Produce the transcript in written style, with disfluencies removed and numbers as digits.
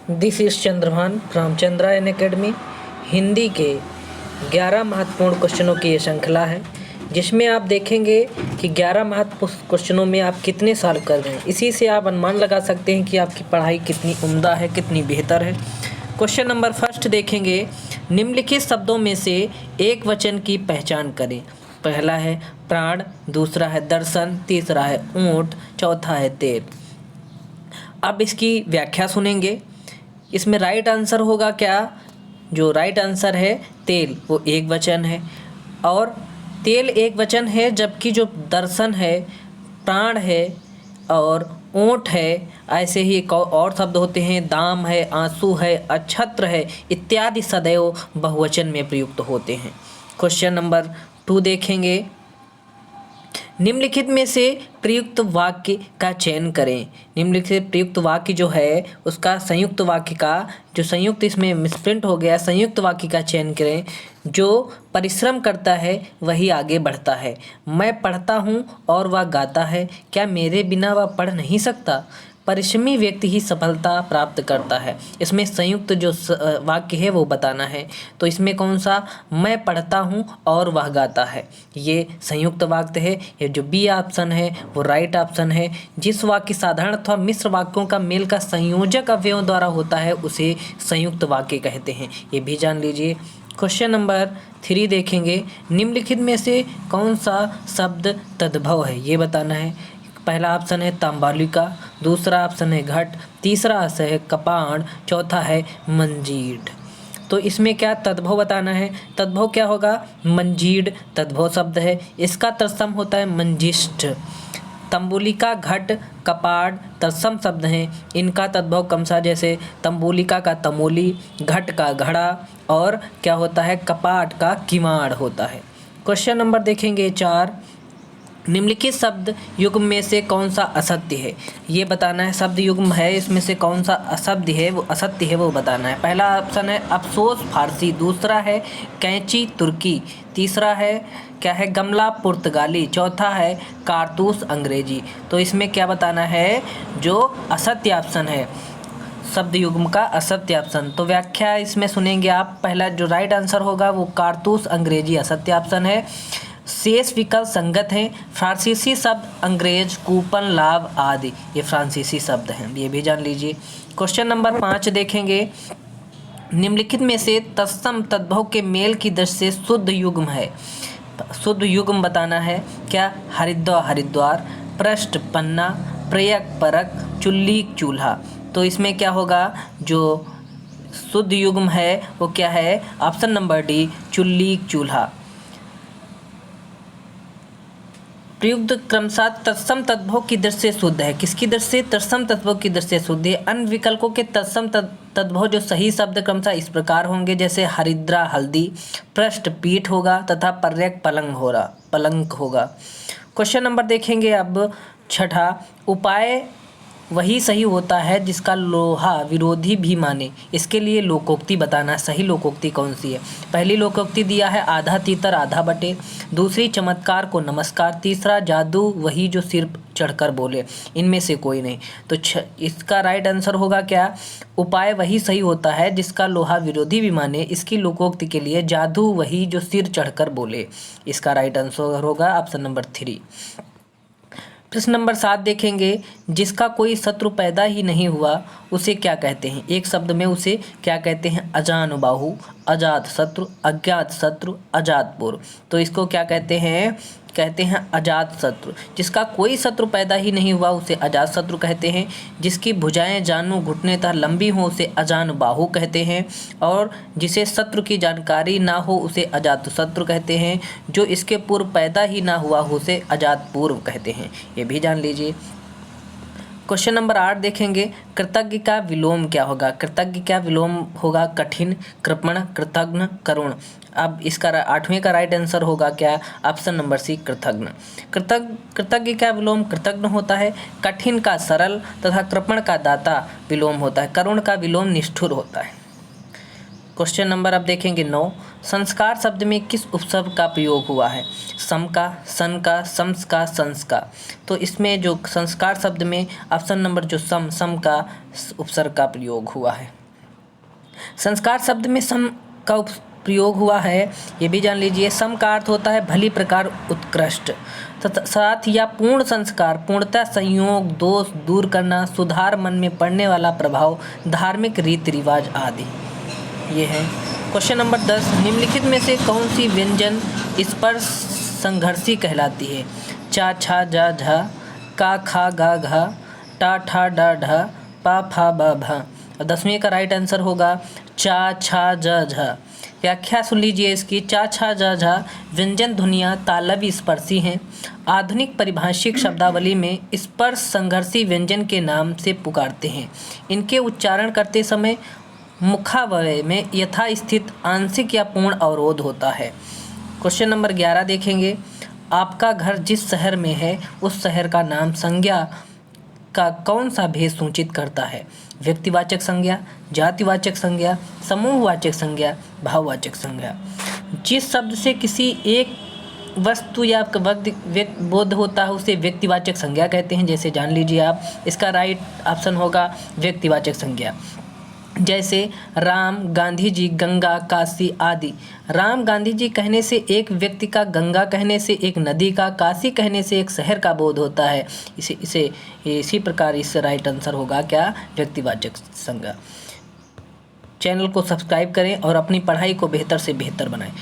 This is Chandrabhan from Chandrayan academy. Hindi के 11 महत्वपूर्ण क्वेश्चनों की ये श्रृंखला है, जिसमें आप देखेंगे कि 11 महत्वपूर्ण क्वेश्चनों में आप कितने सॉल्व कर रहे हैं। इसी से आप अनुमान लगा सकते हैं कि आपकी पढ़ाई कितनी उम्दा है, कितनी बेहतर है। क्वेश्चन नंबर फर्स्ट देखेंगे, निम्नलिखित शब्दों में से एक वचन की पहचान करें। पहला है प्राण, दूसरा है दर्शन, तीसरा है ऊँट, चौथा है तेल। अब इसकी व्याख्या सुनेंगे। इसमें राइट आंसर होगा क्या? जो राइट आंसर है तेल, वो एक वचन है और तेल एक वचन है, जबकि जो दर्शन है, प्राण है और ऊँट है, ऐसे ही एक और शब्द होते हैं, दाम है, आंसू है, अक्षत्र है इत्यादि सदैव बहुवचन में प्रयुक्त होते हैं। क्वेश्चन नंबर 2 देखेंगे, निम्नलिखित में से प्रयुक्त वाक्य का चयन करें। निम्नलिखित प्रयुक्त वाक्य जो है उसका संयुक्त वाक्य का जो संयुक्त इसमें मिसप्रिंट हो गया, संयुक्त वाक्य का चयन करें। जो परिश्रम करता है वही आगे बढ़ता है। मैं पढ़ता हूँ और वह गाता है, क्या मेरे बिना वह पढ़ नहीं सकता? परिश्रमी व्यक्ति ही सफलता प्राप्त करता है। इसमें संयुक्त जो वाक्य है वो बताना है। तो इसमें कौन सा? मैं पढ़ता हूँ और वह गाता है, ये संयुक्त वाक्य है। ये जो बी ऑप्शन है वो राइट ऑप्शन है। जिस वाक्य साधारण अथवा मिश्र वाक्यों का मेल का संयोजक अवयवों द्वारा होता है उसे संयुक्त वाक्य कहते हैं, ये भी जान लीजिए। क्वेश्चन नंबर 3 देखेंगे, निम्नलिखित में से कौन सा शब्द तद्भव है, ये बताना है। पहला ऑप्शन है तांबालिका, दूसरा ऑप्शन है घट, तीसरा ऑप्शन है कपाण, चौथा है मंजीड। तो इसमें क्या तद्भव बताना है। तद्भव क्या होगा? मंजीड तद्भव शब्द है, इसका तत्सम होता है मंजिष्ठ। तंबुलिका, घट, कपाड़ तत्सम शब्द हैं, इनका तद्भव कमसा, जैसे तंबुलिका का तमोली, घट का घड़ा और क्या होता है, कपाट का किवाड़ होता है। क्वेश्चन नंबर देखेंगे 4, निम्नलिखित शब्द युग्म में से कौन सा असत्य है, ये बताना है। शब्द युग्म है, इसमें से कौन सा असत्य है, वो असत्य है वो बताना है। पहला ऑप्शन है अफसोस फारसी, दूसरा है कैंची तुर्की, तीसरा है क्या है गमला पुर्तगाली, चौथा है कारतूस अंग्रेजी। तो इसमें क्या बताना है? जो असत्य ऑप्शन है शब्द युग्म का असत्य ऑप्शन। तो व्याख्या इसमें सुनेंगे आप। पहला जो राइट आंसर होगा वो कारतूस अंग्रेजी असत्य ऑप्शन है। शेष विकल्प संगत हैं। फ्रांसीसी शब्द अंग्रेज, कूपन, लाभ आदि ये फ्रांसीसी शब्द हैं, ये भी जान लीजिए। क्वेश्चन नंबर 5 देखेंगे, निम्नलिखित में से तत्सम तद्भव के मेल की दृष्टि से शुद्ध युग्म है। शुद्ध युग्म बताना है। क्या? हरिद्वार हरिद्वार, पृष्ठ पन्ना, प्रयक परक, चुल्ली चूल्हा। तो इसमें क्या होगा? जो शुद्ध युग्म है वो क्या है? ऑप्शन नंबर डी चुल्ली चूल्हा। प्रयुक्त क्रमशः तत्सम तद्भव की दृष्टि से शुद्ध है। किसकी दृष्टि से? तत्सम तद्भव की दृष्टि से शुद्ध है। अन्य विकल्पों के तत्सम तद्भव जो सही शब्द क्रमशः इस प्रकार होंगे, जैसे हरिद्रा हल्दी, पृष्ठ पीठ होगा तथा पर्यक पलंग होगा। क्वेश्चन नंबर देखेंगे अब 6, उपाय वही सही होता है जिसका लोहा विरोधी भी माने। इसके लिए लोकोक्ति बताना। सही लोकोक्ति कौन सी है? पहली लोकोक्ति दिया है आधा तीतर आधा बटे, दूसरी चमत्कार को नमस्कार, तीसरा जादू वही जो सिर चढ़कर बोले। इनमें से कोई नहीं। तो इसका राइट आंसर होगा क्या? उपाय वही सही होता है जिसका लोहा विरोधी भी माने। इसकी लोकोक्ति के लिए जादू वही जो सिर चढ़कर बोले, इसका राइट आंसर होगा ऑप्शन नंबर 3। प्रश्न नंबर 7 देखेंगे, जिसका कोई शत्रु पैदा ही नहीं हुआ उसे क्या कहते हैं? एक शब्द में उसे क्या कहते हैं? अजानुबाहु, अजात शत्रु, अज्ञात शत्रु, अजात पूर्व। तो इसको क्या कहते हैं? कहते हैं अजात शत्रु। जिसका कोई शत्रु पैदा ही नहीं हुआ उसे अजात शत्रु कहते हैं। जिसकी भुजाएं जानु घुटने तक लंबी हो उसे अजानुबाहु कहते हैं। और जिसे शत्रु की जानकारी ना हो उसे अजात शत्रु कहते हैं। जो इसके पूर्व पैदा ही ना हुआ उसे अजात पूर्व कहते हैं, ये भी जान लीजिए। क्वेश्चन नंबर 8 देखेंगे, कृतज्ञ का विलोम क्या होगा? कृतज्ञ का विलोम होगा कठिन, कृपण, कृतघ्न, करुण। अब इसका 8वें का राइट आंसर होगा क्या? ऑप्शन नंबर सी कृतघ्न। कृतज्ञ का विलोम कृतघ्न होता है, कठिन का सरल तथा कृपण का दाता विलोम होता है, करुण का विलोम निष्ठुर होता है। क्वेश्चन नंबर अब देखेंगे 9, संस्कार शब्द में किस उपसर्ग का प्रयोग हुआ है? सम का, सन का, शम्स का, संस का। तो इसमें जो संस्कार शब्द में ऑप्शन नंबर जो सम का उपसर्ग का प्रयोग हुआ है। संस्कार शब्द में सम का प्रयोग हुआ है, ये भी जान लीजिए। सम का अर्थ होता है भली प्रकार, उत्कृष्ट। साथ या पूर्ण संस्कार, पूर्णतः, संयोग, दोष दूर करना, सुधार, मन में पड़ने वाला प्रभाव, धार्मिक रीति रिवाज आदि। ये है क्वेश्चन नंबर 10। निम्नलिखित में से कौन सी व्यंजन स्पर्श संघर्षी कहलाती है? चा छा जा झा, का खा गा घा, टा ठा डा ढा, पा फा बा भा। 10वें का राइट आंसर होगा चा छा जा झा। व्याख्या सुन लीजिए इसकी। चा छा जा झा व्यंजन ध्वनियाँ तालव्य स्पर्शी हैं। आधुनिक परिभाषिक शब्दावली में स्पर्श संघर्षी व्यंजन के नाम से पुकारते हैं। इनके उच्चारण करते समय मुखावयव में यथास्थित आंशिक या पूर्ण अवरोध होता है। क्वेश्चन नंबर 11 देखेंगे। आपका घर जिस शहर में है उस शहर का नाम संज्ञा का कौन सा भेद सूचित करता है? व्यक्तिवाचक संज्ञा, जातिवाचक संज्ञा, समूहवाचक संज्ञा, भाववाचक संज्ञा। जिस शब्द से किसी एक वस्तु या व्यक्त बोध होता है उसे व्यक्तिवाचक संज्ञा कहते हैं। जैसे जान लीजिए आप, इसका राइट ऑप्शन होगा व्यक्तिवाचक संज्ञा। जैसे राम, गांधी जी, गंगा, काशी आदि। राम गांधी जी कहने से एक व्यक्ति का, गंगा कहने से एक नदी का, काशी कहने से एक शहर का बोध होता है। इसी प्रकार इस राइट आंसर होगा क्या? व्यक्तिवाचक संज्ञा। चैनल को सब्सक्राइब करें और अपनी पढ़ाई को बेहतर से बेहतर बनाएं।